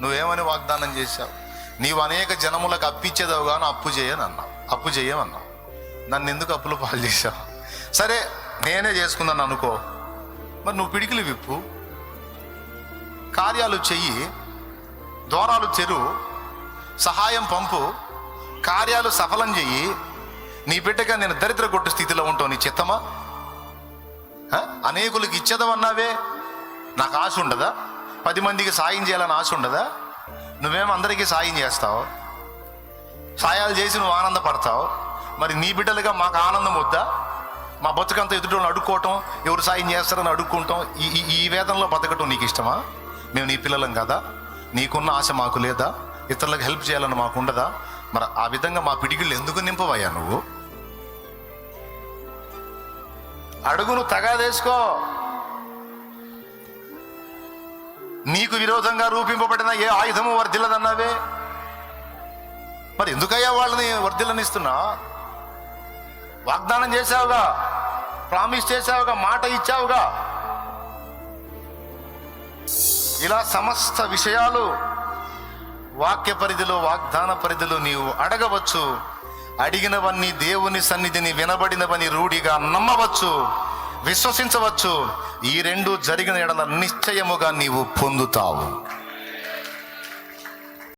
నువ్వేమని వాగ్దానం చేశావు? నీవు అనేక జనములకు అప్పిచ్చేదావు గాను అప్పు చేయమన్నావు. నన్ను ఎందుకు అప్పులు పాలు చేశావు? సరే నేనే చేసుకున్నాను అనుకో, మరి నువ్వు పిడికిలు విప్పు, కార్యాలు చెయ్యి, ద్వారాలు తెరు, సహాయం పంపు, కార్యాలు సఫలం చెయ్యి. నీ బిడ్డగా నేను దరిద్ర కొట్టు స్థితిలో ఉంటావు, నీ చిత్తమా? అనేకులకు ఇచ్చేదవన్నావే, నాకు ఆశ ఉండదా? 10 మందికి సాయం చేయాలని ఆశ ఉండదా? నువ్వేమో అందరికీ సాయం చేస్తావు, సాయాలు చేసి నువ్వు ఆనందపడతావు. మరి నీ బిడ్డలుగా మాకు ఆనందం వద్దా? మా బతుకంతా ఎదుటి అడుక్కోవటం, ఎవరు సాయం చేస్తారని అడుక్కుంటాం, ఈ వేదనలో బతకటం నీకు ఇష్టమా? మేము నీ పిల్లలం కదా, నీకున్న ఆశ మాకు లేదా? ఇతరులకు హెల్ప్ చేయాలని మాకు ఉండదా? మరి ఆ విధంగా మా పిడికిళ్ళు ఎందుకు నింపవయ్యా నువ్వు? అడుగును తగాదేసుకో. నీకు విరోధంగా రూపింపబడిన ఏ ఆయుధము వర్ధిల్లదన్నావే, మరి ఎందుకయ్యా వాళ్ళని వర్ధిల్లనిస్తున్నా? వాగ్దానం చేశావుగా, ప్రామిస్ చేశావుగా, మాట ఇచ్చావుగా. ఇలా సమస్త విషయాలు వాక్య పరిధిలో, వాగ్దాన పరిధిలో నీవు అడగవచ్చు. అడిగినవన్నీ దేవుని సన్నిధిని వినబడినవని రూఢిగా నమ్మవచ్చు, విశ్వసించవచ్చు. ఈ 2 జరిగిన ఎడల నిశ్చయముగా నీవు పొందుతావు.